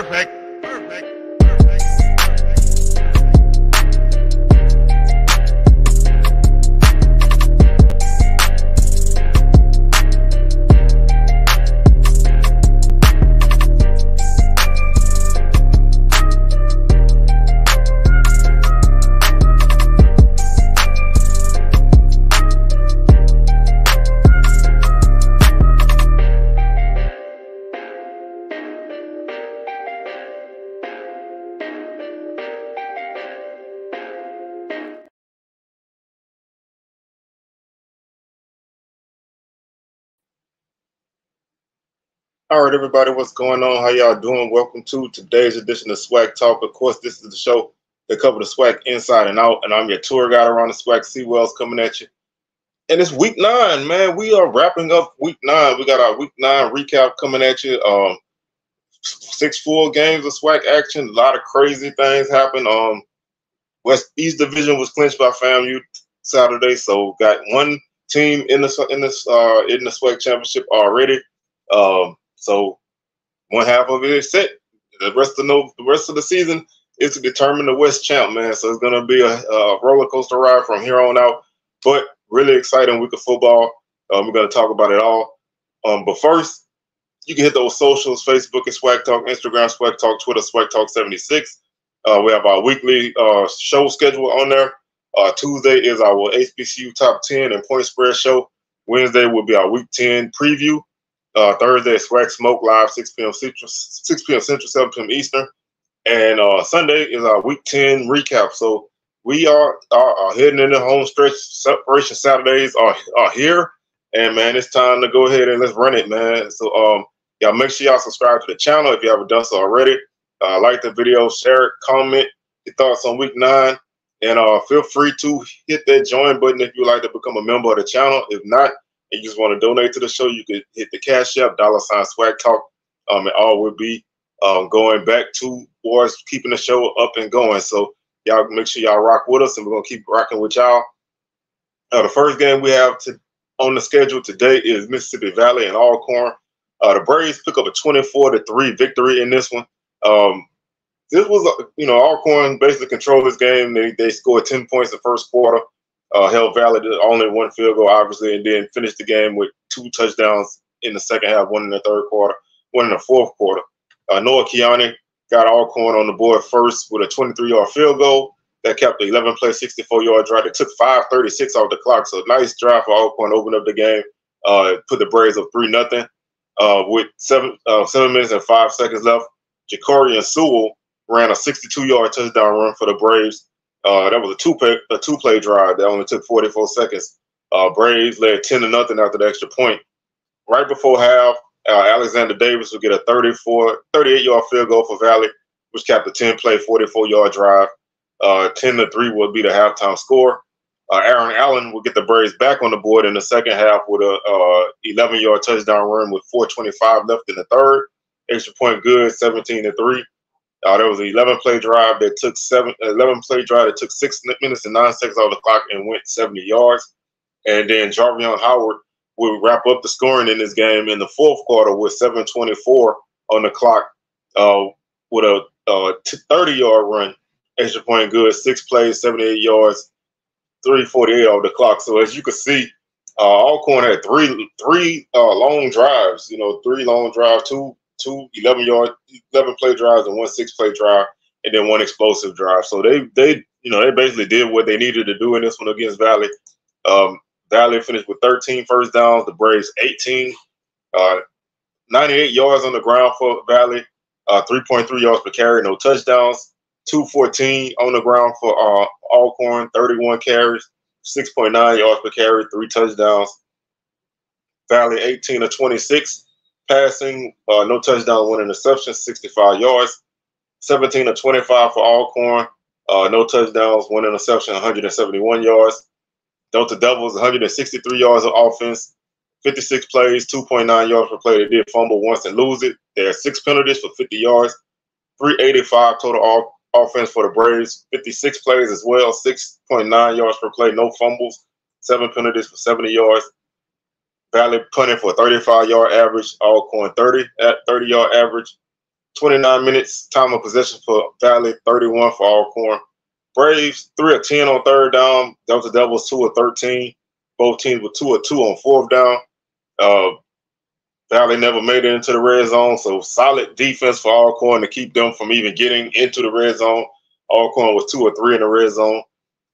Perfect. All right, everybody, what's going on? How y'all doing? Welcome to today's edition of SWAC Talk. Of course, this is the show that covers the SWAC inside and out, and I'm your tour guide around the SWAC. C-Wells coming at you. And it's week 9, man. We are wrapping up week 9. We got our week 9 recap coming at you. 6 full games of SWAC action. A lot of crazy things happened. West East Division was clinched by FAMU Saturday, so got one team in the SWAC championship already. So one half of it is set. The rest of the season is to determine the West champ, man. So it's gonna be a roller coaster ride from here on out. But really exciting week of football. We're gonna talk about it all. But first, you can hit those socials: Facebook and SWAC Talk, Instagram SWAC Talk, Twitter SWAC Talk 76. We have our weekly show schedule on there. Tuesday is our HBCU Top 10 and Point Spread show. Wednesday will be our Week 10 preview. Thursday is SWAC Smoke Live, 6 p.m. Central, 7 p.m. Eastern. And Sunday is our Week 10 recap. So we are heading into home stretch. Separation Saturdays are here. And, man, it's time to go ahead and let's run it, man. So y'all make sure y'all subscribe to the channel if you haven't done so already. Like the video, share it, comment your thoughts on Week 9. And feel free to hit that join button if you'd like to become a member of the channel. If not, and you just want to donate to the show, you could hit the Cash App, $SWAC Talk. And all will be going back towards keeping the show up and going. So y'all make sure y'all rock with us, and we're going to keep rocking with y'all. The first game we have on the schedule today is Mississippi Valley and Alcorn. The Braves pick up a 24-3 victory in this one. This was, Alcorn basically controlled this game. They scored 10 points in the first quarter. Held Valley to only one field goal, obviously, and then finished the game with 2 touchdowns in the second half, one in the third quarter, one in the fourth quarter. Noah Kiani got Alcorn on the board first with a 23-yard field goal that kept the 11-play, 64-yard drive. It took 5:36 off the clock, so nice drive for Alcorn, opened up the game, put the Braves up 3-0 with 7 minutes and 5 seconds left. Jacorian Sewell ran a 62-yard touchdown run for the Braves. That was a two-play drive that only took 44 seconds. Braves led 10-0 after the extra point. Right before half, Alexander Davis would get a 38-yard field goal for Valley, which capped a 10-play, 44-yard drive. 10-3 would be the halftime score. Aaron Allen would get the Braves back on the board in the second half with a 11-yard touchdown run with 4:25 left in the third. Extra point good, 17-3. There was an 11-play drive that took 6 minutes and 9 seconds off the clock and went 70 yards. And then Jarvion Howard would wrap up the scoring in this game in the fourth quarter with 7:24 on the clock with a 30-yard run. Extra point good, 6 plays, 78 yards, 3:48 off the clock. So as you can see, Alcorn had three long drives. 3 long drives, two 11-play drives and 1 6-play drive, and then 1 explosive drive. So they basically did what they needed to do in this one against Valley. Valley finished with 13 first downs, the Braves 18. 98 yards on the ground for Valley, 3.3 yards per carry, no touchdowns. 214 on the ground for Alcorn, 31 carries, 6.9 yards per carry, 3 touchdowns. Valley 18 of 26. Passing, no touchdown, 1 interception, 65 yards. 17 of 25 for Alcorn, no touchdowns, 1 interception, 171 yards. Delta Devils, 163 yards of offense, 56 plays, 2.9 yards per play. They did fumble once and lose it. There are 6 penalties for 50 yards, 385 total offense for the Braves, 56 plays as well, 6.9 yards per play, no fumbles, 7 penalties for 70 yards. Valley punting for a 35-yard average, Alcorn 30-yard average. 29 minutes time of possession for Valley, 31 for Alcorn. Braves 3 of 10 on third down. Delta Devils 2 of 13. Both teams were 2 of 2 on fourth down. Valley never made it into the red zone, so solid defense for Alcorn to keep them from even getting into the red zone. Alcorn was 2 of 3 in the red zone.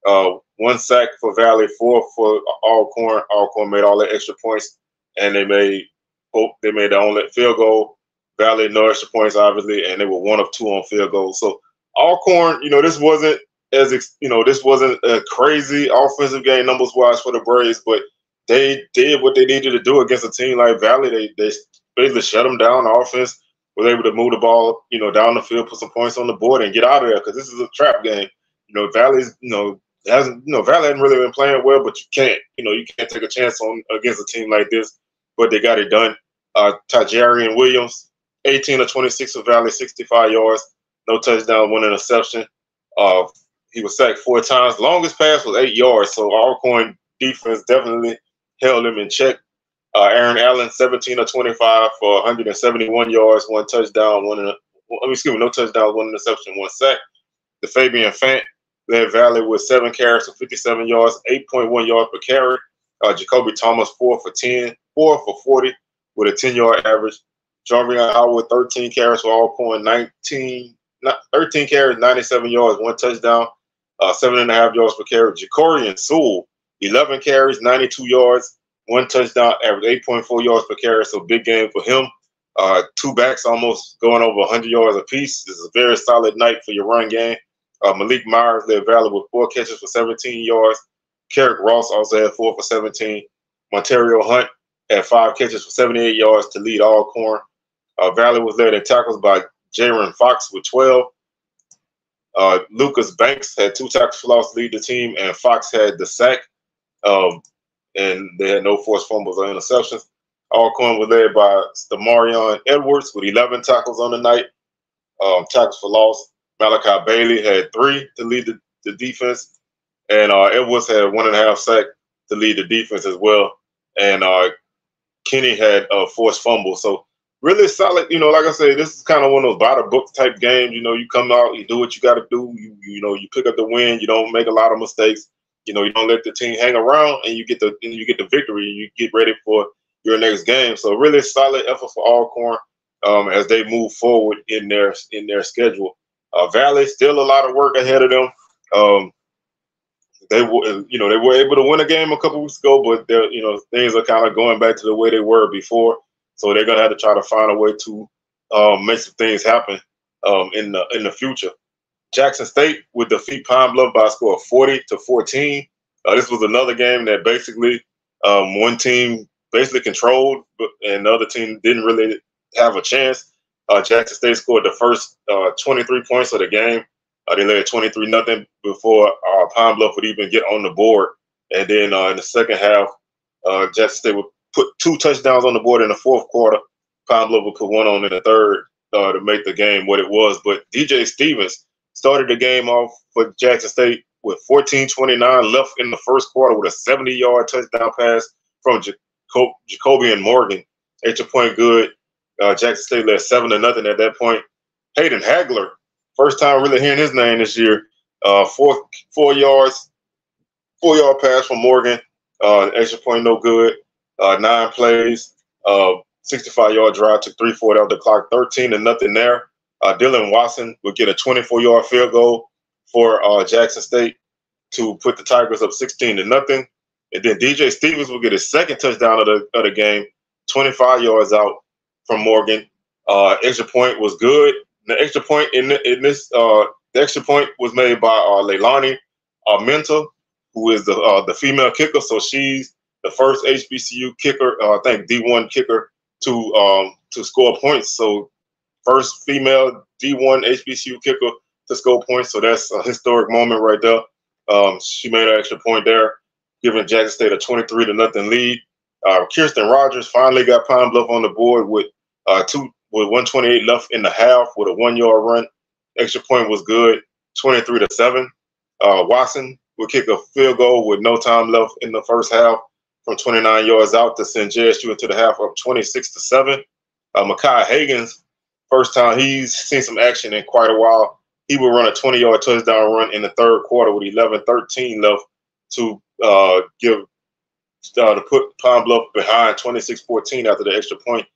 1 sack for Valley, 4 for Alcorn. Alcorn made all the extra points, and they made the only field goal. Valley no extra points, obviously, and they were 1 of 2 on field goals. So Alcorn, this wasn't this wasn't a crazy offensive game numbers wise for the Braves, but they did what they needed to do against a team like Valley. They basically shut them down. The offense was able to move the ball, down the field, put some points on the board, and get out of there because this is a trap game. Valley's, Valley hadn't really been playing well, but you can't take a chance on against a team like this. But they got it done. Tajarian Williams, 18 of 26 for Valley, 65 yards, no touchdown, 1 interception. He was sacked 4 times. Longest pass was 8 yards. So Alcorn defense definitely held him in check. Aaron Allen, 17 of 25 for 171 yards, 1 touchdown, no touchdown, 1 interception, 1 sack. Fabian Fant led Valley with 7 carries for 57 yards, 8.1 yards per carry. Jacoby Thomas, 4 for 40 with a 10-yard average. Jarvion Howard, 13 carries for Alcorn, 13 carries, 97 yards, 1 touchdown, 7.5 yards per carry. Jacorian Sewell, 11 carries, 92 yards, 1 touchdown, average 8.4 yards per carry. So big game for him. 2 backs almost going over 100 yards apiece. This is a very solid night for your run game. Malik Myers led Valley with 4 catches for 17 yards. Carrick Ross also had 4 for 17. Montario Hunt had 5 catches for 78 yards to lead Alcorn. Valley was led in tackles by Jaron Fox with 12. Lucas Banks had 2 tackles for loss to lead the team, and Fox had the sack. And they had no forced fumbles or interceptions. Alcorn was led by Stamarion Edwards with 11 tackles on the night. Tackles for loss. Malachi Bailey had 3 to lead the defense. And Edwards had 1.5 sack to lead the defense as well. And Kenny had a forced fumble. So really solid. Like I said, this is kind of one of those by the book type games. You come out, you do what you got to do. You pick up the win. You don't make a lot of mistakes. You don't let the team hang around, and you get the victory. You get ready for your next game. So really solid effort for Alcorn as they move forward in their schedule. Valley still a lot of work ahead of them. They were able to win a game a couple weeks ago, but things are kind of going back to the way they were before. So they're gonna have to try to find a way to make some things happen in the future. Jackson State would defeat Pine Bluff by a score of 40-14. This was another game that basically one team basically controlled, and the other team didn't really have a chance. Jackson State scored the first 23 points of the game. They led 23-0 before Pine Bluff would even get on the board. And then in the second half, Jackson State would put 2 touchdowns on the board in the fourth quarter. Pine Bluff would put 1 on in the third to make the game what it was. But DJ Stevens started the game off for Jackson State with 14:29 left in the first quarter with a 70-yard touchdown pass from Jacoby and Morgan. Extra point good. Jackson State led 7-0 at that point. Hayden Hagler, first time really hearing his name this year. 4-yard pass from Morgan. Extra point no good. 9 plays. 65-yard drive, took 3:40 off the clock. 13-0 there. Dylan Watson would get a 24-yard field goal for Jackson State to put the Tigers up 16-0. And then DJ Stevens will get his second touchdown of the game, 25 yards out from Morgan. Extra point was good. The extra point the extra point was made by Leilani Armenta, who is the female kicker. So she's the first HBCU kicker, I think D1 kicker to score points. So first female D1 HBCU kicker to score points. So that's a historic moment right there. She made an extra point there, giving Jackson State a 23-0 lead. Kirsten Rogers finally got Pine Bluff on the board with 128 left in the half with a 1-yard run. Extra point was good, 23-7. Watson would kick a field goal with no time left in the first half from 29 yards out to send JSU into the half up 26-7. Makai Higgins First time he's seen some action in quite a while. He will run a 20-yard touchdown run in the third quarter with 11:13 left to to put Pine Bluff behind 26-14 after the extra point.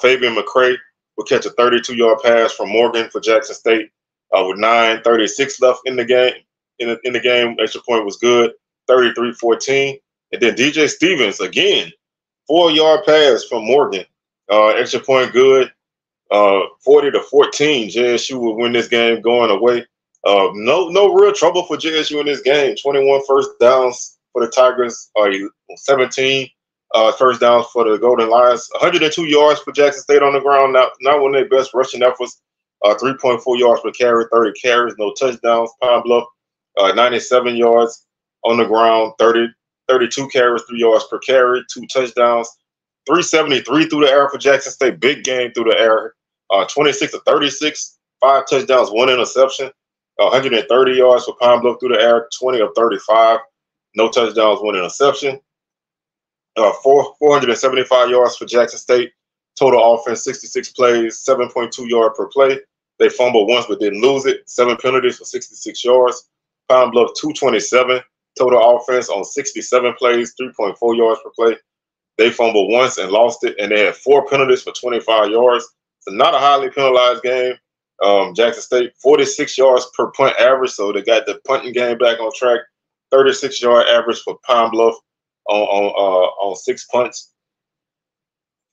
Fabian McCray will catch a 32-yard pass from Morgan for Jackson State with 9:36 left in the game. In the game, extra point was good, 33-14. And then DJ Stevens again, 4-yard pass from Morgan, extra point good, 40-14. JSU will win this game going away. No real trouble for JSU in this game. 21 first downs for the Tigers, 17 first downs for the Golden Lions. 102 yards for Jackson State on the ground. Not one of their best rushing efforts. 3.4 yards per carry, 30 carries, no touchdowns. Pine Bluff, 97 yards on the ground, 32 carries, 3 yards per carry, 2 touchdowns. 373 through the air for Jackson State. Big game through the air. 26-36, 5 touchdowns, 1 interception. 130 yards for Pine Bluff through the air, 20 of 35. No touchdowns, 1 interception. 475 yards for Jackson State. Total offense, 66 plays, 7.2 yards per play. They fumbled once but didn't lose it. 7 penalties for 66 yards. Pine Bluff, 227. Total offense on 67 plays, 3.4 yards per play. They fumbled once and lost it, and they had 4 penalties for 25 yards. So not a highly penalized game. Jackson State, 46 yards per punt average, so they got the punting game back on track. 36-yard average for Pine Bluff on 6 punts.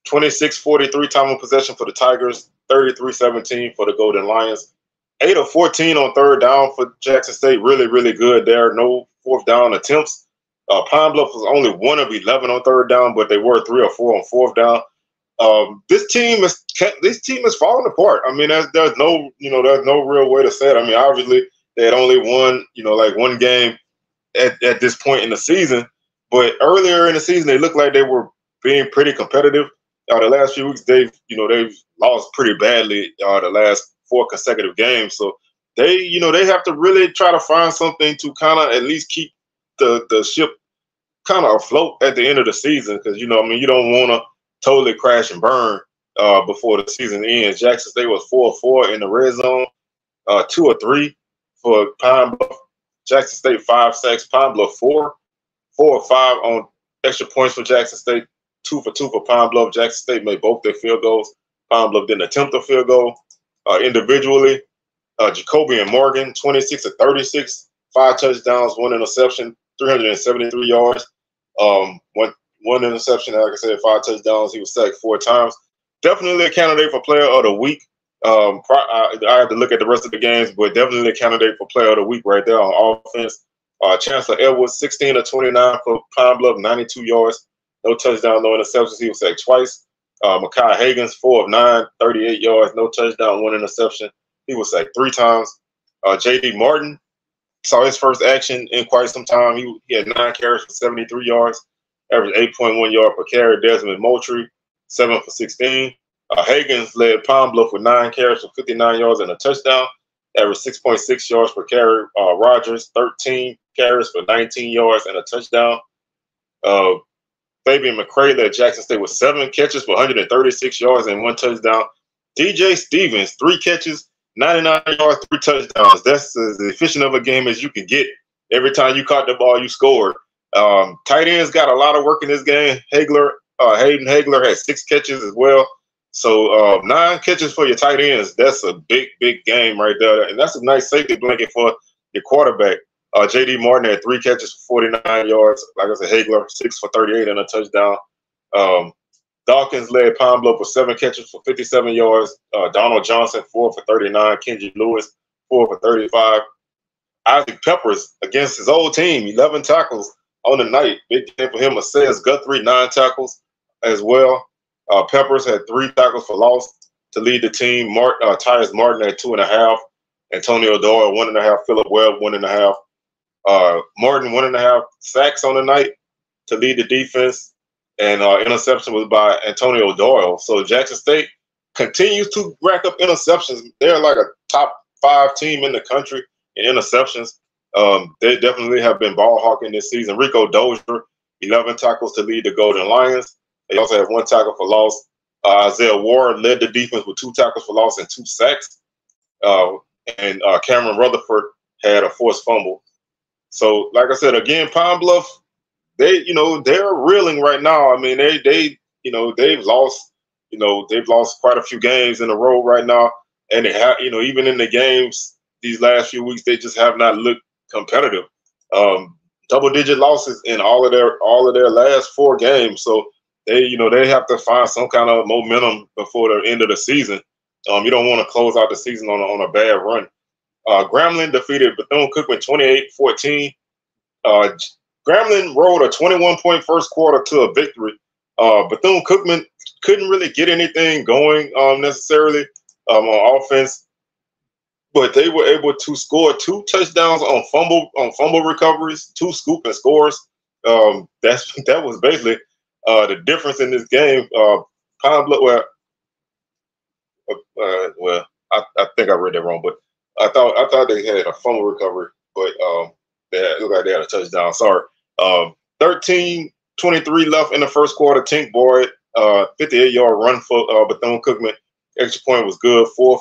26-43 time of possession for the Tigers. 33-17 for the Golden Lions. 8 of 14 on third down for Jackson State. Really, really good there. No fourth down attempts. Pine Bluff was only 1 of 11 on third down, but they were 3 or 4 on fourth down. This team is falling apart. I mean, there's no real way to say it. I mean, obviously they had only won, one game at this point in the season, but earlier in the season they looked like they were being pretty competitive. The last few weeks they've lost pretty badly. The last 4 consecutive games, so they have to really try to find something to kind of at least keep the ship kind of afloat at the end of the season, because you don't want to totally crash and burn before the season ends. Jackson State was 4 of 4 in the red zone, 2 of 3 for Pine Bluff. Jackson State 5 sacks. Pine Bluff 4 of 5 on extra points for Jackson State. 2 for 2 for Pine Bluff. Jackson State made both their field goals. Pine Bluff didn't attempt a field goal. Individually, Jacoby and Morgan, 26 of 36, 5 touchdowns, 1 interception, 373 yards. One interception, like I said, 5 touchdowns. He was sacked 4 times. Definitely a candidate for player of the week. I have to look at the rest of the games, but definitely a candidate for player of the week right there on offense. Chancellor Edwards, 16 of 29 for Pine Bluff, 92 yards. No touchdown, no interceptions. He was sacked twice. Mekhi Hagens, 4 of 9, 38 yards, no touchdown, 1 interception. He was sacked 3 times. J.D. Martin saw his first action in quite some time. He had 9 carries for 73 yards, averaged 8.1 yards per carry. Desmond Moultrie, 7 for 16. Hagens led Pine Bluff with 9 carries for 59 yards and a touchdown, averaged 6.6 yards per carry. Rogers, 13 carries for 19 yards and a touchdown. Fabian McCray led Jackson State with 7 catches for 136 yards and 1 touchdown. DJ Stevens, 3 catches, 99 yards, 3 touchdowns. That's as efficient of a game as you can get. Every time you caught the ball, you scored. Tight ends got a lot of work in this game. Hayden Hagler had 6 catches as well. So 9 catches for your tight ends. That's a big, big game right there. And that's a nice safety blanket for your quarterback. J.D. Martin had 3 catches for 49 yards. Like I said, Hagler, 6 for 38 and a touchdown. Dawkins led Pine Bluff with 7 catches for 57 yards. Donald Johnson, 4 for 39. Kenji Lewis, 4 for 35. Isaac Peppers against his old team, 11 tackles on the night. Big game for him. Assayas Guthrie, 9 tackles as well. Peppers had 3 tackles for loss to lead the team. Tyus Martin had 2.5. Antonio Doyle, 1.5. Philip Webb, 1.5. Martin, 1.5 sacks on the night to lead the defense, and interception was by Antonio Doyle. So Jackson State continues to rack up interceptions. They're like a top 5 team in the country in interceptions. They definitely have been ball hawking this season. Rico Dozier, 11 tackles to lead the Golden Lions. They also have 1 tackle for loss. Isaiah Ward led the defense with 2 tackles for loss and 2 sacks. And Cameron Rutherford had a forced fumble. So, like I said, again, Pine Bluff, they're reeling right now. I mean, they've lost quite a few games in a row right now, and they have, even in the games these last few weeks, they just have not looked competitive. Double-digit losses in all of their last 4 games. So they have to find some kind of momentum before the end of the season. You don't want to close out the season on a bad run. Grambling defeated Bethune-Cookman 28-14. Grambling rolled a 21-point first quarter to a victory. Bethune-Cookman couldn't really get anything going necessarily on offense, but they were able to score 2 touchdowns on fumble recoveries, 2 scoop and scores. That was basically the difference in this game. Pine Bluff, I think I read that wrong, but I thought they had a fumble recovery, but it looked like they had a touchdown. Sorry. 13:23 left in the first quarter. Tink Boyd, 58-yard run for Bethune-Cookman. Extra point was good. Four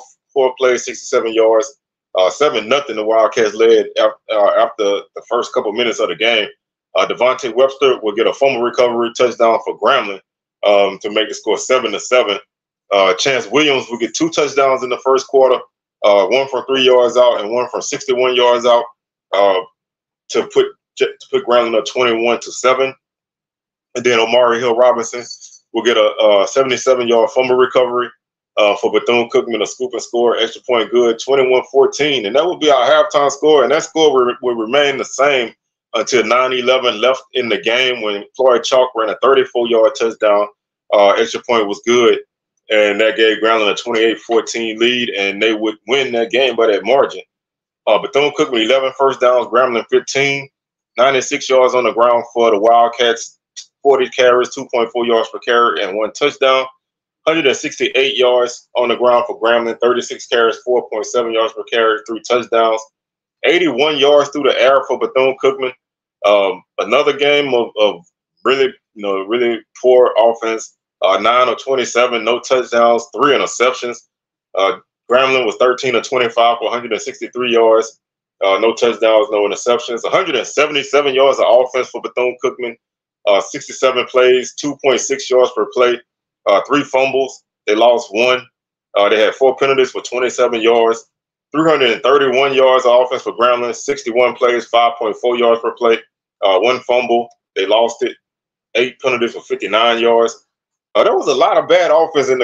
plays, 67 yards. 7-0. The Wildcats led after the first couple minutes of the game. Devontae Webster will get a fumble recovery touchdown for Grambling to make the score 7-7. Chance Williams will get 2 touchdowns in the first quarter, 1 from 3 yards out and 1 from 61 yards out, to put Grambling up 21-7. And then Omari Hill Robinson will get a 77-yard fumble recovery for Bethune-Cookman, a scoop and score, extra point good, 21-14. And that will be our halftime score. And that score will remain the same until 9:11 left in the game when Floyd Chalk ran a 34-yard touchdown. Extra point was good. And that gave Grambling a 28-14 lead, and they would win that game by that margin. Bethune-Cookman 11 first downs, Grambling 15, 96 yards on the ground for the Wildcats, 40 carries, 2.4 yards per carry, and 1 touchdown. 168 yards on the ground for Grambling, 36 carries, 4.7 yards per carry, 3 touchdowns. 81 yards through the air for Bethune-Cookman. Another game of really poor offense. 9 of 27, no touchdowns, 3 interceptions. Grambling was 13 of 25 for 163 yards, no touchdowns, no interceptions. 177 yards of offense for Bethune-Cookman, 67 plays, 2.6 yards per play, 3 fumbles. They lost 1. They had 4 penalties for 27 yards. 331 yards of offense for Grambling, 61 plays, 5.4 yards per play, 1 fumble. They lost it. 8 penalties for 59 yards. There was a lot of bad offense in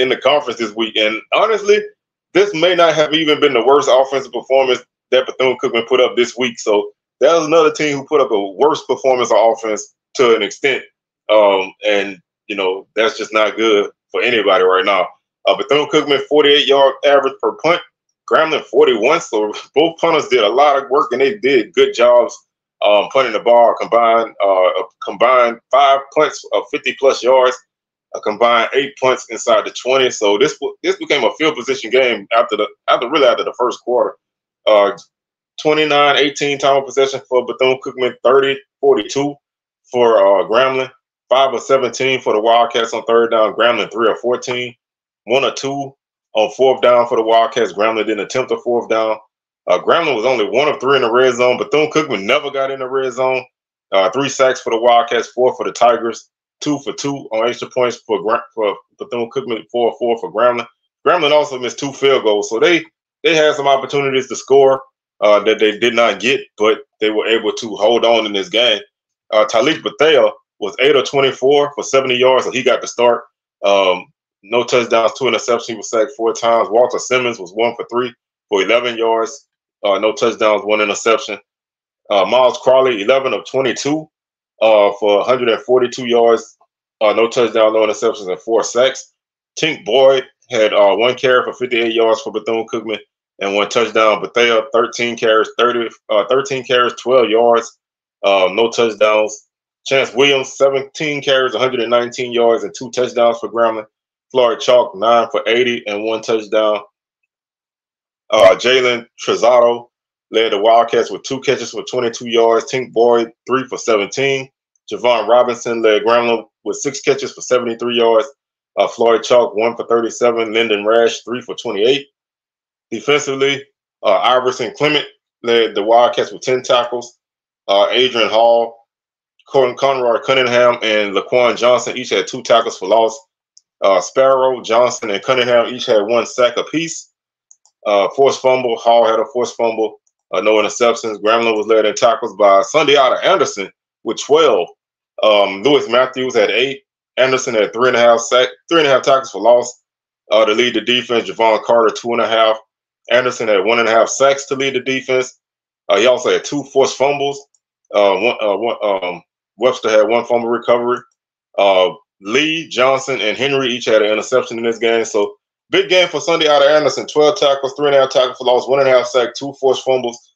the conference this week, and honestly, this may not have even been the worst offensive performance that Bethune-Cookman put up this week. So that was another team who put up a worse performance on offense to an extent, and that's just not good for anybody right now. Bethune-Cookman 48-yard average per punt, Grambling 41. So both punters did a lot of work, and they did good jobs punting the ball. Combined 5 punts of 50+ yards. A combined 8 punts inside the 20. So this became a field position game after the first quarter. 29-18 time of possession for Bethune-Cookman, 30-42 for Grambling. 5 of 17 for the Wildcats on third down. Grambling 3 of 14. 1 or 2 on fourth down for the Wildcats. Grambling didn't attempt a fourth down. Grambling was only 1 of 3 in the red zone. Bethune-Cookman never got in the red zone. 3 sacks for the Wildcats, 4 for the Tigers. 2 for 2 on extra points for Bethune-Cookman, 4 for Grambling. Grambling also missed 2 field goals, so they had some opportunities to score that they did not get, but they were able to hold on in this game. Talik Bethea was 8 of 24 for 70 yards, so he got the start. No touchdowns, 2 interceptions. He was sacked 4 times. Walter Simmons was 1 for 3 for 11 yards. No touchdowns, 1 interception. Miles Crawley, 11 of 22. For 142 yards, no touchdown, no interceptions, and 4 sacks. Tink Boyd had 1 carry for 58 yards for Bethune-Cookman and 1 touchdown. Bethea, 13 carries, 12 yards, no touchdowns. Chance Williams, 17 carries, 119 yards, and 2 touchdowns for Grambling. Floyd Chalk, 9 for 80 and 1 touchdown. Jalen Trezzato led the Wildcats with 2 catches for 22 yards. Tink Boyd, 3 for 17. Javon Robinson led Grambling with 6 catches for 73 yards. Floyd Chalk, 1 for 37. Lyndon Rash, 3 for 28. Defensively, Iverson Clement led the Wildcats with 10 tackles. Adrian Hall, Conroy Cunningham, and Laquan Johnson each had 2 tackles for loss. Sparrow, Johnson, and Cunningham each had 1 sack apiece. Forced fumble, Hall had a forced fumble, no interceptions. Grambling was led in tackles by Sunday Otter Anderson with 12. Lewis Matthews had 8. Anderson had 3.5 tackles for loss. To lead the defense, Javon Carter, 2.5. Anderson had 1.5 sacks to lead the defense. He also had 2 forced fumbles. Webster had 1 fumble recovery. Lee, Johnson, and Henry each had an interception in this game. So big game for Sunday Otter Anderson. 12 tackles, 3.5 tackles for loss, 1.5 sack, 2 forced fumbles.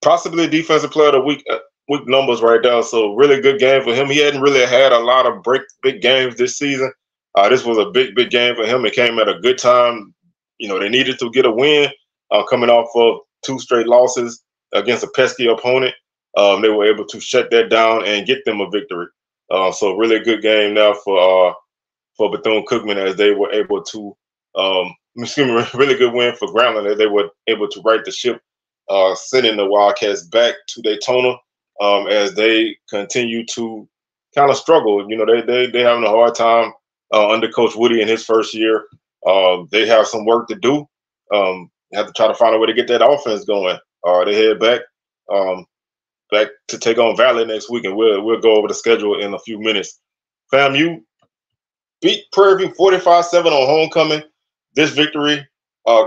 Possibly defensive player of the week numbers right now. So really good game for him. He hadn't really had a lot of big games this season. This was a big game for him. It came at a good time. You know, they needed to get a win coming off of 2 straight losses against a pesky opponent. They were able to shut that down and get them a victory. So really good game now for Bethune-Cookman as they were able to, really good win for Grambling as they were able to right the ship, sending the Wildcats back to Daytona as they continue to kind of struggle. You know, they having a hard time under Coach Woody in his first year. They have some work to do. Have to try to find a way to get that offense going. They head back to take on Valley next week, and we'll go over the schedule in a few minutes. FAMU beat Prairie View 45-7 on homecoming. This victory,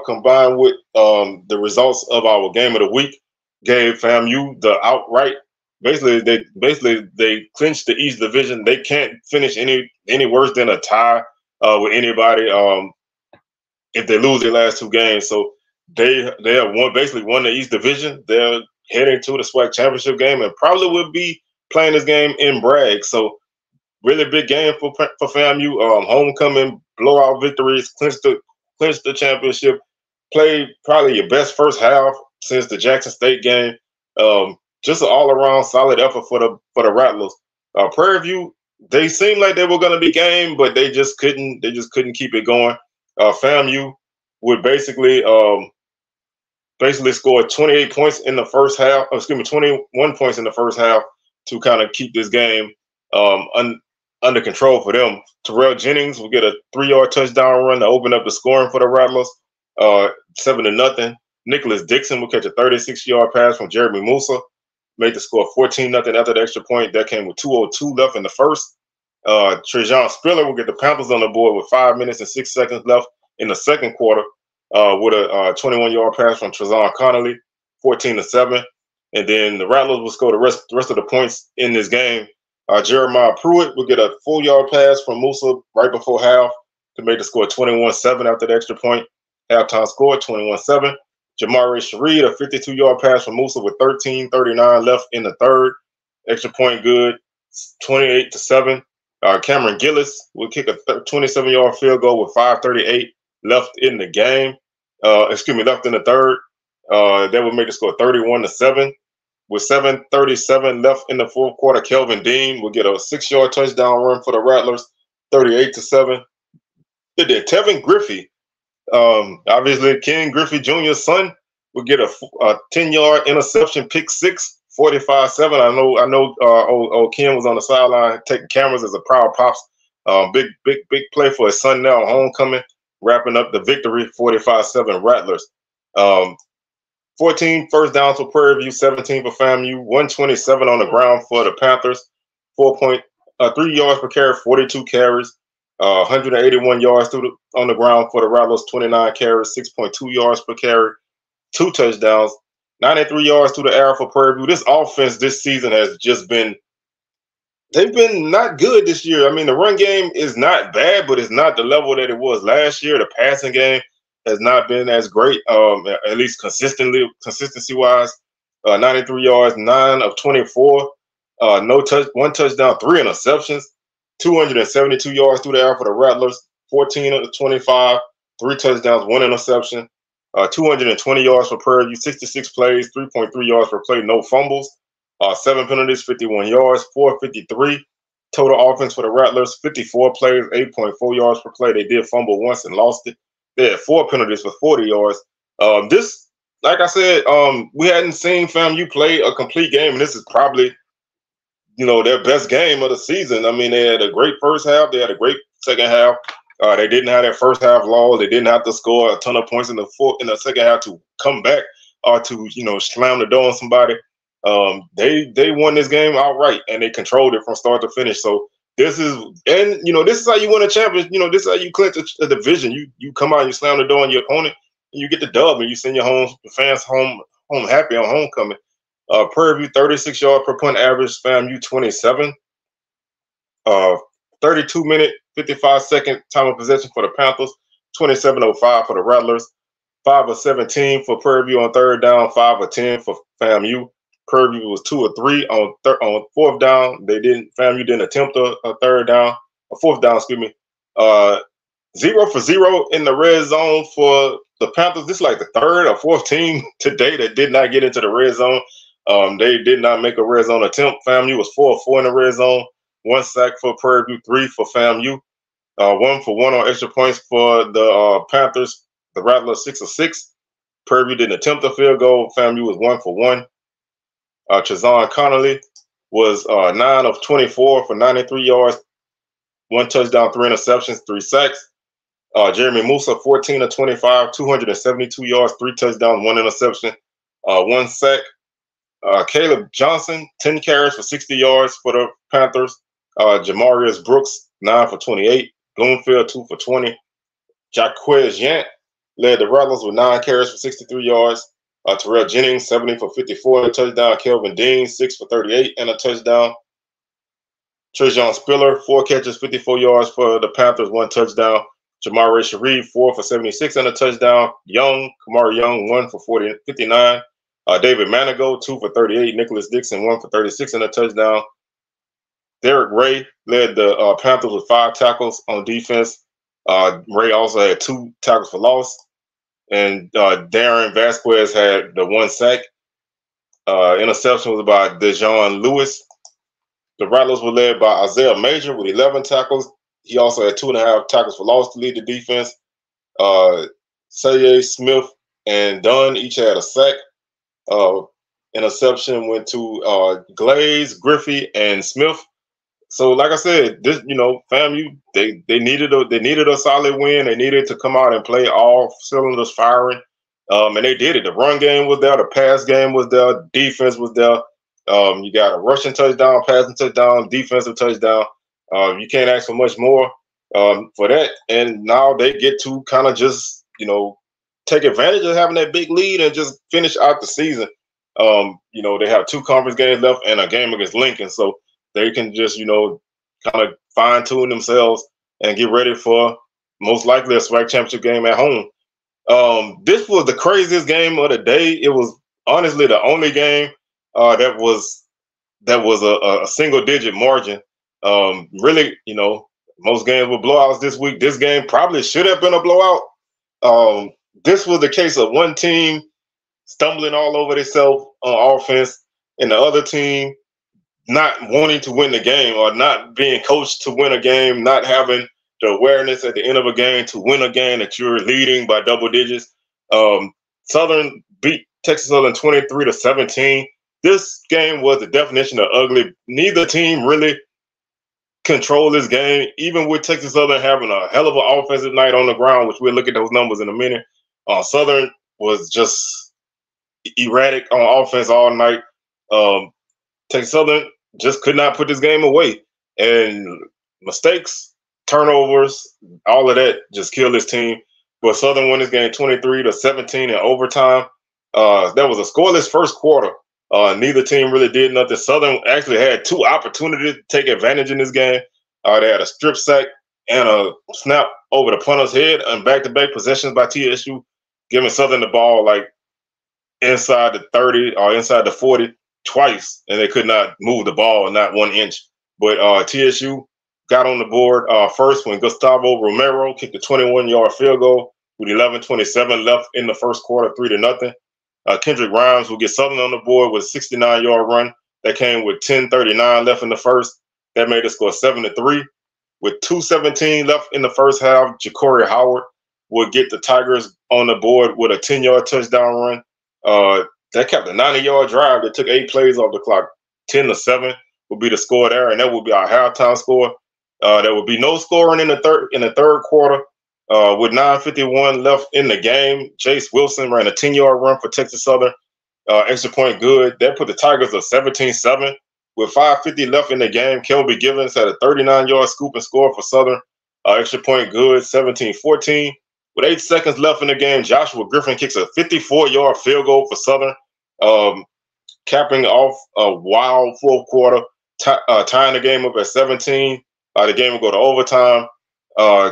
combined with the results of our game of the week, gave FAMU the outright. Basically, they clinched the East Division. They can't finish any worse than a tie with anybody if they lose their last 2 games. So they have basically won the East Division. They're heading to the SWAC championship game and probably will be playing this game in Bragg. So really big game for FAMU. Homecoming blowout victories, clinched the championship. Played probably your best first half since the Jackson State game. Just an all-around solid effort for the Rattlers. Prairie View, they seemed like they were going to be game, but they just couldn't keep it going. FAMU would basically scored 28 points in the first half. 21 points in the first half to kind of keep this game under control for them. Terrell Jennings will get a 3-yard touchdown run to open up the scoring for the Rattlers, 7-0. Nicholas Dixon will catch a 36-yard pass from Jeremy Musa, made the score 14-0 after the extra point. That came with 2:02 left in the first. Trejon Spiller will get the Panthers on the board with 5 minutes and 6 seconds left in the second quarter with a 21-yard pass from Trezon Connolly, 14-7. And then the Rattlers will score the rest of the points in this game. Jeremiah Pruitt will get a 4-yard pass from Musa right before half to make the score 21-7 after the extra point. Halftime score 21-7. Jamari Shareed, a 52-yard pass from Musa with 13:39 left in the third. Extra point good, 28-7. Cameron Gillis will kick a 27-yard field goal with 5:38 left in the game. Left in the third. That would make the score 31-7. With 7:37 left in the fourth quarter, Kelvin Dean will get a 6-yard touchdown run for the Rattlers, 38-7. Then Tevin Griffey, obviously Ken Griffey Jr.'s son, will get a 10-yard interception, pick 6, 45-7. I know. Old Ken was on the sideline taking cameras as a proud pops. Big play for his son now, homecoming, wrapping up the victory, 45-7 Rattlers. 14 first downs for Prairie View, 17 for FAMU, 127 on the ground for the Panthers, 3 yards per carry, 42 carries, 181 yards on the ground for the Rattlers, 29 carries, 6.2 yards per carry, 2 touchdowns, 93 yards through the air for Prairie View. This offense this season has just been, they've been not good this year. I mean, the run game is not bad, but it's not the level that it was last year. The passing game has not been as great, at least consistency-wise. 93 yards, 9 of 24, 1 touchdown, 3 interceptions, 272 yards through the air for the Rattlers, 14 of 25, 3 touchdowns, 1 interception, 220 yards for Prairie View, 66 plays, 3.3 yards per play, no fumbles, 7 penalties, 51 yards, 453 Total offense for the Rattlers, 54 plays, 8.4 yards per play. They did fumble once and lost it. They had 4 penalties for 40 yards. This, like I said, we hadn't seen FAMU play a complete game, and this is probably, their best game of the season. I mean, they had a great first half. They had a great second half. They didn't have that first half loss. They didn't have to score a ton of points in the second half to come back or to, slam the door on somebody. They won this game outright, and they controlled it from start to finish. So this is how you win a championship. This is how you clinch a division. You come out, and you slam the door on your opponent, and you get the dub, and you send your fans home happy on homecoming. Prairie View 36 yard per punt average, FAMU 27. 32-minute, 55-second time of possession for the Panthers, 27:05 for the Rattlers, 5 of 17 for Prairie View on third down, 5 of 10 for FAMU. Prairie View was 2 of 3 on fourth down. FAMU didn't attempt a fourth down, excuse me. 0 for 0 in the red zone for the Panthers. This is like the third or fourth team today that did not get into the red zone. They did not make a red zone attempt. FAMU was 4 of 4 in the red zone. 1 sack for Prairie View, 3 for FAMU. 1 for 1 on extra points for the Panthers. The Rattlers 6 of 6. Prairie View didn't attempt a field goal. FAMU was 1 for 1. Chazon Connolly was 9 of 24 for 93 yards, 1 touchdown, 3 interceptions, 3 sacks. Jeremy Musa, 14 of 25, 272 yards, 3 touchdowns, 1 interception, 1 sack. Caleb Johnson, 10 carries for 60 yards for the Panthers. Jamarius Brooks, 9 for 28. Bloomfield, 2 for 20. Jaquez Yant led the Rattlers with 9 carries for 63 yards. Terrell Jennings, 70 for 54 and a touchdown. Kelvin Dean, 6 for 38 and a touchdown. Trejon Spiller, 4 catches, 54 yards for the Panthers, 1 touchdown. Jamari Sharif, 4 for 76 and a touchdown. Kamari Young, 1 for 59. David Manigo, 2 for 38. Nicholas Dixon, 1 for 36 and a touchdown. Derek Ray led the Panthers with 5 tackles on defense. Ray also had 2 tackles for loss. And Darren Vasquez had the 1 sack. Interception was by Dejon Lewis. The Rattlers were led by Isaiah Major with 11 tackles. He also had 2.5 tackles for loss to lead the defense. Saye Smith and Dunn each had a sack. Interception went to Glaze, Griffey, and Smith. So, like I said, this FAMU they needed a solid win. They needed to come out and play all cylinders firing, and they did it. The run game was there, the pass game was there, defense was there. You got a rushing touchdown, passing touchdown, defensive touchdown. You can't ask for much more for that. And now they get to kind of just take advantage of having that big lead and just finish out the season. They have 2 conference games left and a game against Lincoln, so they can just, kind of fine-tune themselves and get ready for most likely a SWAC championship game at home. This was the craziest game of the day. It was honestly the only game that was a single-digit margin. Really, most games were blowouts this week. This game probably should have been a blowout. This was the case of one team stumbling all over themselves on offense and the other team not wanting to win the game or not being coached to win a game, not having the awareness at the end of a game to win a game that you're leading by double digits. Southern beat Texas Southern 23-17. This game was the definition of ugly. Neither team really controlled this game, even with Texas Southern having a hell of an offensive night on the ground, which we'll look at those numbers in a minute. Southern was just erratic on offense all night. Texas Southern just could not put this game away. And mistakes, turnovers, all of that just killed this team. But Southern won this game 23-17 in overtime. That was a scoreless first quarter. Neither team really did nothing. Southern actually had 2 opportunities to take advantage in this game. They had a strip sack and a snap over the punter's head and back-to-back possessions by TSU, giving Southern the ball like inside the 30 or inside the 40 twice, and they could not move the ball not 1 inch. But TSU got on the board first when Gustavo Romero kicked a 21-yard field goal with 11:27 left in the first quarter, 3-0. Kendrick Rhymes will get Southern on the board with a 69-yard run that came with 10:39 left in the first. That made the score 7-3. With 2:17 left in the first half, Ja'Cory Howard would get the Tigers on the board with a 10-yard touchdown run. That kept a 90-yard drive that took 8 plays off the clock. 10-7 would be the score there, and that would be our halftime score. There would be no scoring in the third quarter. With 9:51 left in the game, Jace Wilson ran a 10-yard run for Texas Southern. Extra point good. That put the Tigers at 17-7. With 5:50 left in the game, Kelby Givens had a 39-yard scoop and score for Southern. Extra point good, 17-14. With 8 seconds left in the game, Joshua Griffin kicks a 54-yard field goal for Southern, capping off a wild fourth quarter, tying the game up at 17. The game would go to overtime.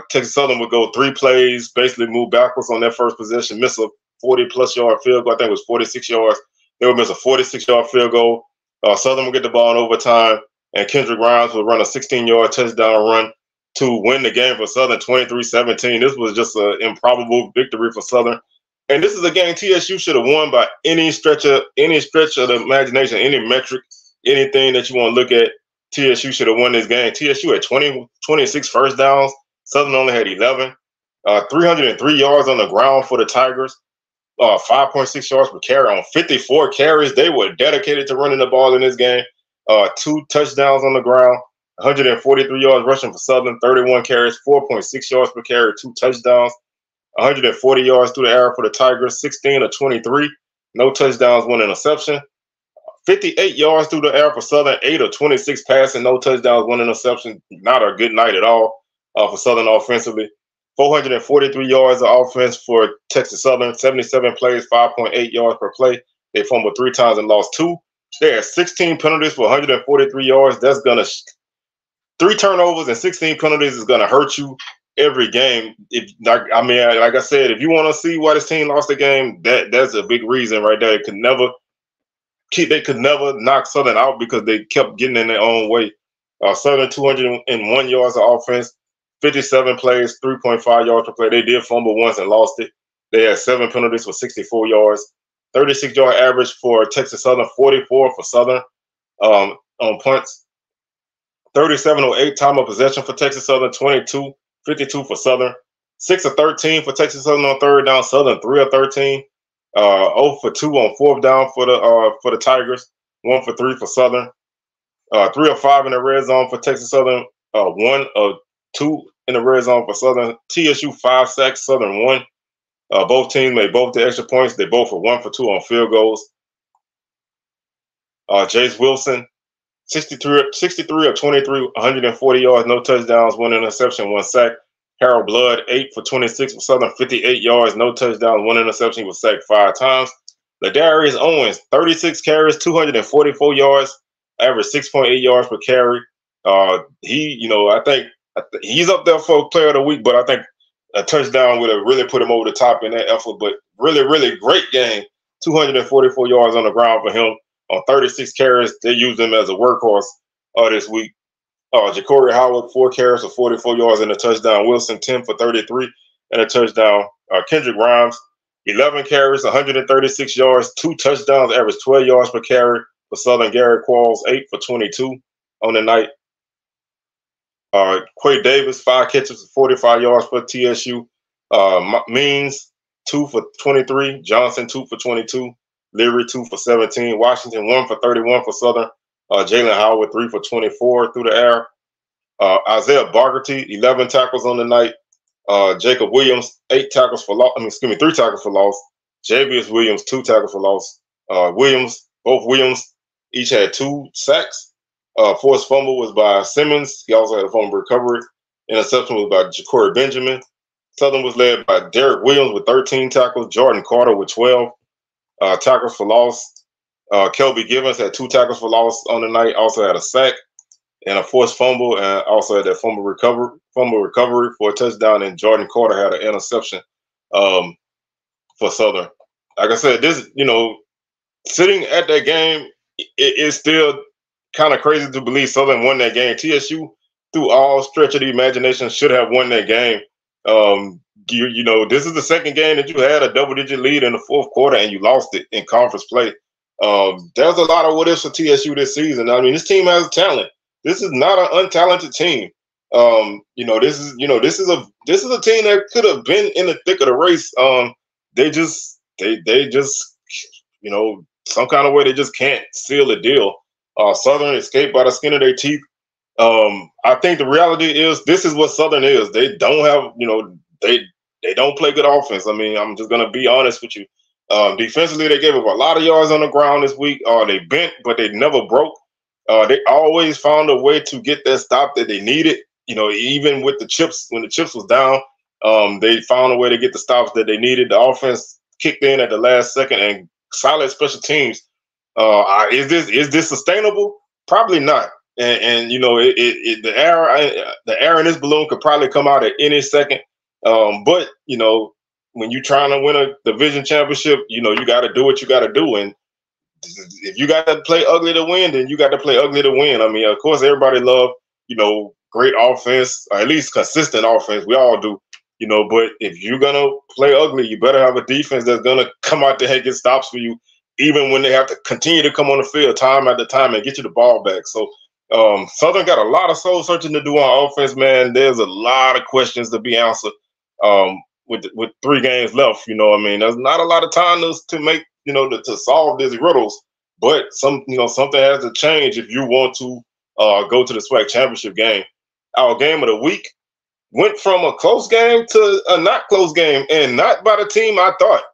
Texas Southern would go 3 plays, basically move backwards on their first possession, miss a 40-plus yard field goal. I think it was 46 yards. They would miss a 46-yard field goal. Southern would get the ball in overtime, and Kendrick Grimes would run a 16-yard touchdown run to win the game for Southern 23-17. This was just an improbable victory for Southern. And this is a game TSU should have won by any stretch of the imagination, any metric, anything that you want to look at. TSU should have won this game. TSU had 26 first downs. Southern only had 11. 303 yards on the ground for the Tigers. 5.6 yards per carry on 54 carries. They were dedicated to running the ball in this game. 2 touchdowns on the ground. 143 yards rushing for Southern. 31 carries. 4.6 yards per carry. 2 touchdowns. 140 yards through the air for the Tigers. 16 of 23. No touchdowns, 1 interception. 58 yards through the air for Southern. 8 of 26 passing. No touchdowns, 1 interception. Not a good night at all for Southern offensively. 443 yards of offense for Texas Southern, 77 plays, 5.8 yards per play. They fumbled 3 times and lost 2. They had 16 penalties for 143 yards. That's going to 3 turnovers and 16 penalties is going to hurt you every game. Like I said, if you want to see why this team lost the game, that's a big reason right there. They could never knock Southern out because they kept getting in their own way. Southern 201 yards of offense. 57 plays, 3.5 yards per play. They did fumble once and lost it. They had 7 penalties for 64 yards. 36-yard average for Texas Southern, 44 for Southern on punts. 37.08 time of possession for Texas Southern, 52 for Southern. 6 of 13 for Texas Southern on third down. Southern 3 of 13. 0 for 2 on fourth down for the Tigers. 1 for 3 for Southern. 3 of 5 in the red zone for Texas Southern. 1 of 2 in the red zone for Southern. TSU 5 sacks, Southern 1. Both teams made both the extra points. They both were 1 for 2 on field goals. Jace Wilson, 63 of 23, 140 yards, no touchdowns, 1 interception, 1 sack. Harold Blood, 8 for 26 for Southern, 58 yards, no touchdowns, 1 interception. He was sacked 5 times. Ladarius Owens, 36 carries, 244 yards, average 6.8 yards per carry. I think he's up there for player of the week, but I think a touchdown would have really put him over the top in that effort. But really, really great game. 244 yards on the ground for him on 36 carries. They used him as a workhorse this week. Ja'Cory Howard, 4 carries for 44 yards and a touchdown. Wilson, 10 for 33 and a touchdown. Kendrick Grimes, 11 carries, 136 yards, 2 touchdowns, average 12 yards per carry for Southern. Garrett Qualls, 8 for 22 on the night. Quay Davis, 5 catches, 45 yards for TSU. Means, 2 for 23. Johnson, 2 for 22. Leary, 2 for 17. Washington, 1 for 31 for Southern. Jalen Howard, 3 for 24 through the air. Isaiah Bargerty, 11 tackles on the night. Jacob Williams, 3 tackles for loss. Javius Williams, 2 tackles for loss. Both Williams each had 2 sacks. Forced fumble was by Simmons. He also had a fumble recovery. Interception was by Ja'Cory Benjamin. Southern was led by Derek Williams with 13 tackles. Jordan Carter with 12 tackles for loss. Kelby Givens had 2 tackles for loss on the night. Also had a sack and a forced fumble, and also had that fumble recovery for a touchdown. And Jordan Carter had an interception for Southern. Like I said, this sitting at that game, it's still kind of crazy to believe Southern won that game. TSU, through all stretch of the imagination, should have won that game. This is the second game that you had a double-digit lead in the fourth quarter and you lost it in conference play. There's a lot of what ifs for TSU this season. I mean, this team has talent. This is not an untalented team. This is a team that could have been in the thick of the race. They just some kind of way they just can't seal the deal. Southern escaped by the skin of their teeth. I think the reality is this is what Southern is. They don't have, they don't play good offense. I mean, I'm just gonna be honest with you. Defensively, they gave up a lot of yards on the ground this week. They bent, but they never broke. They always found a way to get that stop that they needed. Even with the chips, when the chips was down, they found a way to get the stops that they needed. The offense kicked in at the last second, and solid special teams. Is this sustainable? Probably not. And the air in this balloon could probably come out at any second. But when you're trying to win a division championship, you got to do what you got to do. And if you got to play ugly to win, then you got to play ugly to win. I mean, of course, everybody love great offense, or at least consistent offense. We all do. But if you're gonna play ugly, you better have a defense that's gonna come out there and get stops for you, even when they have to continue to come on the field time after time and get you the ball back. So Southern got a lot of soul searching to do on offense, man. There's a lot of questions to be answered with 3 games left. There's not a lot of time to make to solve these riddles, but something has to change if you want to go to the SWAC championship game. Our game of the week went from a close game to a not close game, and not by the team I thought.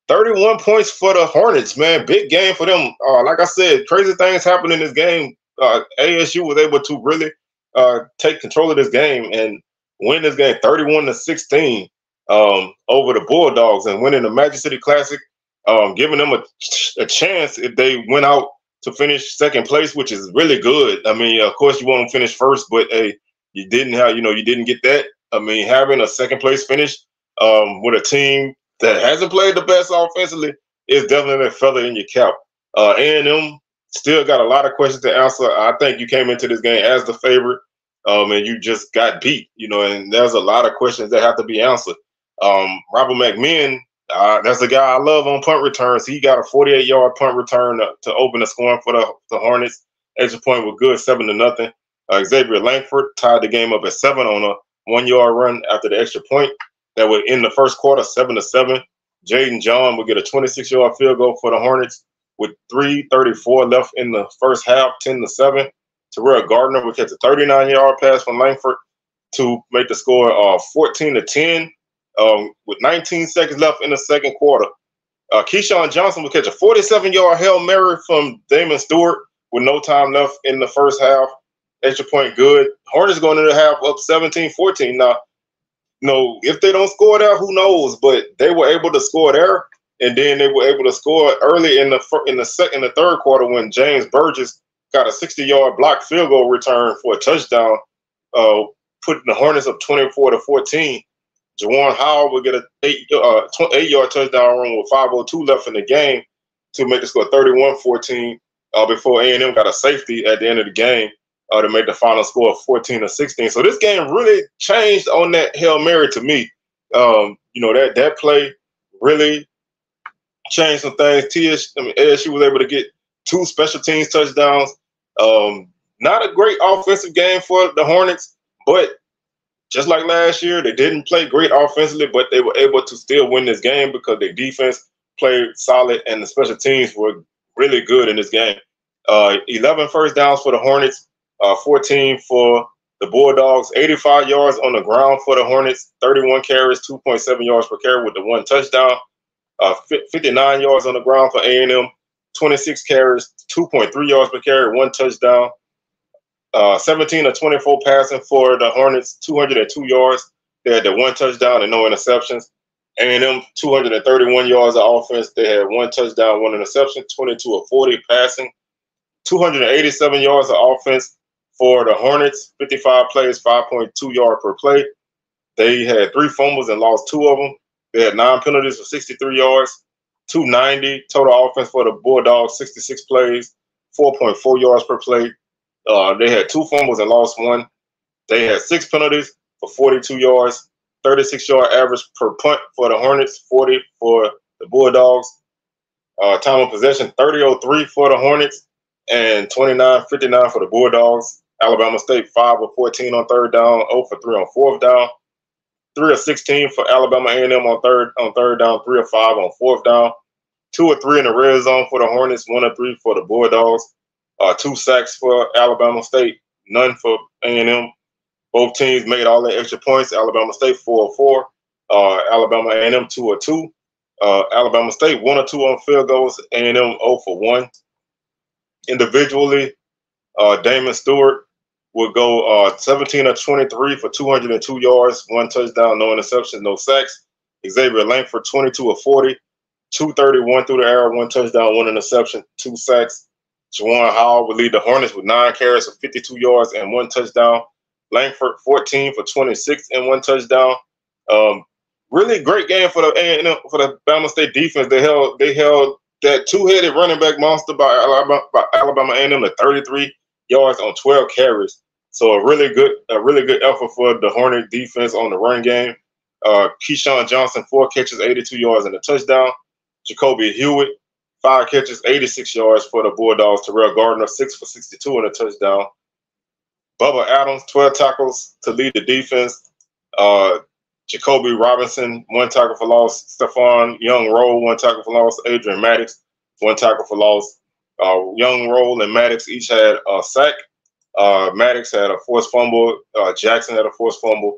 31 points for the Hornets, man. Big game for them. Like I said, crazy things happened in this game. ASU was able to really take control of this game and win this game 31-16 over the Bulldogs, and winning the Magic City Classic, giving them a chance if they went out to finish second place, which is really good. I mean, of course, you want to finish first, but you didn't get that. I mean, having a second place finish with a team that hasn't played the best offensively is definitely a feather in your cap. A&M still got a lot of questions to answer. I think you came into this game as the favorite, and you just got beat, and there's a lot of questions that have to be answered. Robert McMinn, that's the guy I love on punt returns. He got a 48-yard punt return to open the scoring for the Hornets. Extra point was good, 7-0. Xavier Langford tied the game up at 7 on a 1-yard run after the extra point. That would end the first quarter 7-7. Jaden John would get a 26-yard field goal for the Hornets with 3:34 left in the first half, 10-7. Terrell Gardner would catch a 39-yard pass from Langford to make the score 14-10 with 19 seconds left in the second quarter. Keyshawn Johnson would catch a 47-yard Hail Mary from Damon Stewart with no time left in the first half. Extra point good. Hornets going into the half up 17-14. Now, if they don't score there, who knows? But they were able to score there, and then they were able to score early in the third quarter when James Burgess got a 60-yard blocked field goal return for a touchdown, putting the Hornets up 24-14. Jawan Howell would get an 8-yard touchdown run with 5:02 left in the game to make the score 31-14 before A&M got a safety at the end of the game to make the final score of 14-16. So this game really changed on that Hail Mary to me. That play really changed some things. ASU was able to get 2 special teams touchdowns. Not a great offensive game for the Hornets, but just like last year, they didn't play great offensively, but they were able to still win this game because their defense played solid and the special teams were really good in this game. 11 first downs for the Hornets, 14 for the Bulldogs, 85 yards on the ground for the Hornets, 31 carries, 2.7 yards per carry with the 1 touchdown, 59 yards on the ground for A&M, 26 carries, 2.3 yards per carry, 1 touchdown. 17-24 passing for the Hornets, 202 yards. They had the 1 touchdown and no interceptions. A&M 231 yards of offense. They had 1 touchdown, 1 interception. 22-40 passing. 287 yards of offense for the Hornets. 55 plays, 5.2 yards per play. They had 3 fumbles and lost 2 of them. They had 9 penalties for 63 yards. 290 total offense for the Bulldogs. 66 plays, 4.4 yards per play. They had 2 fumbles and lost 1. They had 6 penalties for 42 yards, 36-yard average per punt for the Hornets, 40 for the Bulldogs. Time of possession, 30-03 for the Hornets and 29-59 for the Bulldogs. Alabama State 5 of 14 on third down, 0 for 3 on fourth down. 3 of 16 for Alabama A&M on third down, 3 of 5 on fourth down. 2 of 3 in the red zone for the Hornets, 1 of 3 for the Bulldogs. 2 sacks for Alabama State, none for A&M. Both teams made all their extra points. Alabama State 4 of 4. Alabama A&M 2 of 2. Alabama State 1 of 2 on field goals. A&M 0 for 1. Individually, Damon Stewart would go 17 of 23 for 202 yards, 1 touchdown, no interceptions, no sacks. Xavier Langford 22 of 40, 231 through the air, 1 touchdown, 1 interception, 2 sacks. Juwan Howell would lead the Hornets with 9 carries for 52 yards and 1 touchdown. Langford 14 for 26 and 1 touchdown. Really great game for the Bama State defense. They held that two-headed running back monster by Alabama A&M to 33 yards on 12 carries. So a really good effort for the Hornet defense on the run game. Keyshawn Johnson 4 catches, 82 yards and a touchdown. Jacoby Hewitt 5 catches, 86 yards for the Bulldogs. Terrell Gardner 6 for 62 and a touchdown. Bubba Adams 12 tackles to lead the defense. Jacoby Robinson 1 tackle for loss. Stephon Young-Roll 1 tackle for loss. Adrian Maddox 1 tackle for loss. Young-Roll and Maddox each had a sack. Maddox had a forced fumble. Jackson had a forced fumble.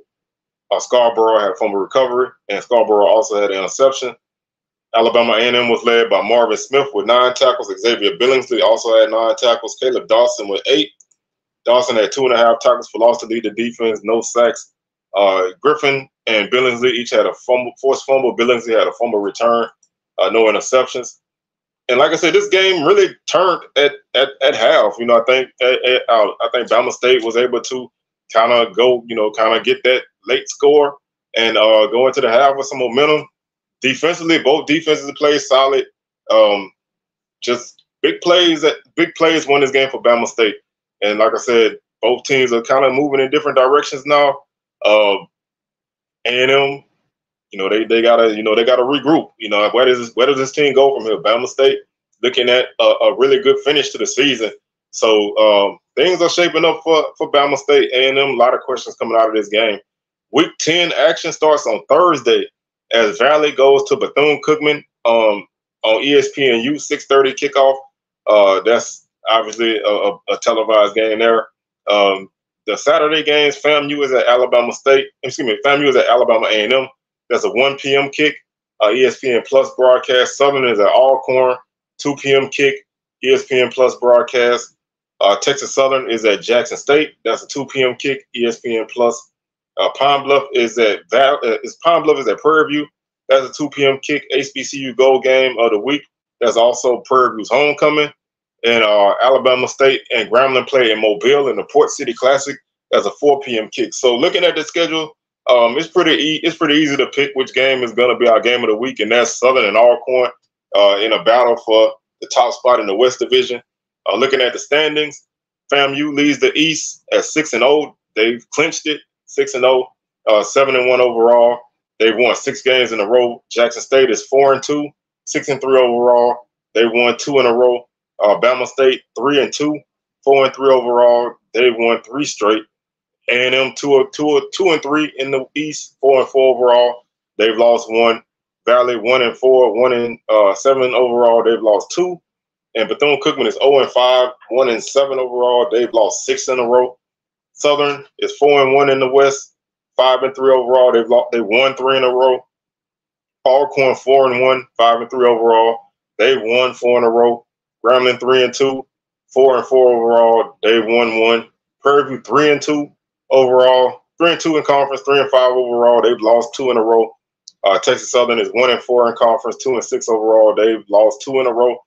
Scarborough had a fumble recovery, and Scarborough also had an interception. Alabama A&M was led by Marvin Smith with 9 tackles. Xavier Billingsley also had 9 tackles. Caleb Dawson with 8. Dawson had 2.5 tackles for loss to lead the defense, no sacks. Griffin and Billingsley each had a forced fumble. Billingsley had a fumble return, no interceptions. And like I said, this game really turned at half. You know, I think Bama State was able to kind of get that late score and go into the half with some momentum. Defensively, both defenses played solid. Just big plays won this game for Bama State. And like I said, both teams are kind of moving in different directions now. A&M, they gotta regroup. Where does this team go from here? Bama State looking at a really good finish to the season. So things are shaping up for Bama State. A&M, a lot of questions coming out of this game. Week 10 action starts on Thursday as Valley goes to Bethune-Cookman on ESPNU, 6:30 kickoff. That's obviously a televised game there. The Saturday games, FAMU is at Alabama State. FAMU is at Alabama A&M. That's a 1 p.m. kick. ESPN Plus broadcast. Southern is at Alcorn, 2 p.m. kick. ESPN Plus broadcast. Texas Southern is at Jackson State. That's a 2 p.m. kick. ESPN Plus. Pine Bluff is at Prairie View. That's a 2 p.m. kick. HBCU Gold game of the week. That's also Prairie View's homecoming. And Alabama State and Grambling play in Mobile in the Port City Classic. That's a 4 p.m. kick. So looking at the schedule, it's pretty easy to pick which game is going to be our game of the week, and that's Southern and Alcorn in a battle for the top spot in the West Division. Looking at the standings, FAMU leads the East at 6-0. They've clinched it, 6-0, 7-1 overall. They've won 6 games in a row. Jackson State is 4-2, 6-3 overall. They won 2 in a row. Bama State 3-2, 4-3 overall. They've won 3 straight. A&M 2-3 in the East, 4-4 overall. They've lost 1. Valley 1-4, 1-7 overall. They've lost 2. And Bethune-Cookman is 0-5, 1-7 overall. They've lost 6 in a row. Southern is 4-1 in the West, 5-3 overall. They won 3 in a row. Alcorn 4-1, 5-3 overall. They've won 4 in a row. Grambling 3-2, 4-4 overall. They've won 1. Prairie View 3-2 overall, 3-2 in conference, 3-5 overall. They've lost 2 in a row. Texas Southern is 1-4 in conference, 2-6 overall. They've lost 2 in a row.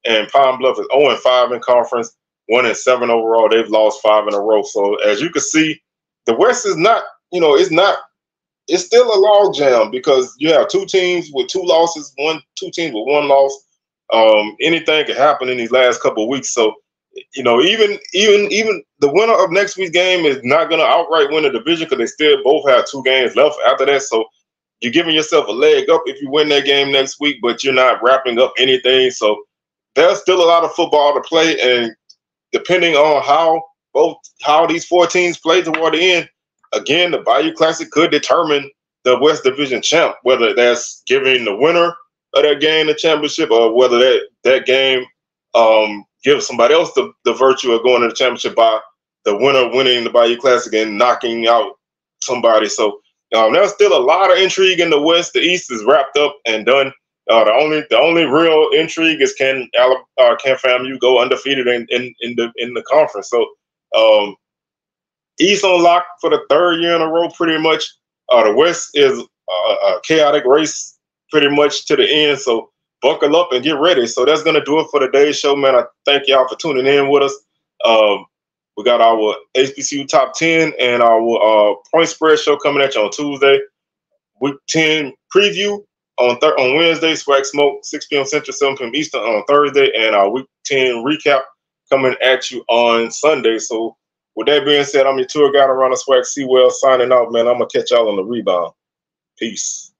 And Pine Bluff is 0-5 in conference, 1-7 overall. They've lost 5 in a row. So as you can see, the West is not, it's still a log jam because you have 2 teams with 2 losses, 2 teams with 1 loss. Anything can happen in these last couple of weeks. So, even the winner of next week's game is not going to outright win the division because they still both have 2 games left after that. So you're giving yourself a leg up if you win that game next week, but you're not wrapping up anything. So there's still a lot of football to play. And depending on how both how these 4 teams play toward the end. Again, the Bayou Classic could determine the West Division champ, whether that's giving the winner of that game the championship, or whether that game gives somebody else the virtue of going to the championship by the winner winning the Bayou Classic and knocking out somebody. So there's still a lot of intrigue in the West. The East is wrapped up and done. The only real intrigue is can FAMU go undefeated in the conference. So East on lock for the 3rd year in a row, pretty much. The West is a chaotic race pretty much to the end. So buckle up and get ready. So that's gonna do it for today's show, man. I thank y'all for tuning in with us. We got our HBCU top 10 and our point spread show coming at you on Tuesday. Week 10 preview on Wednesday. SWAC Smoke 6 p.m. Central, 7 p.m. Eastern on Thursday, and our Week 10 recap coming at you on Sunday. So with that being said, I'm your tour guide around the SWAC, C-Well, signing out, man. I'm going to catch y'all on the rebound. Peace.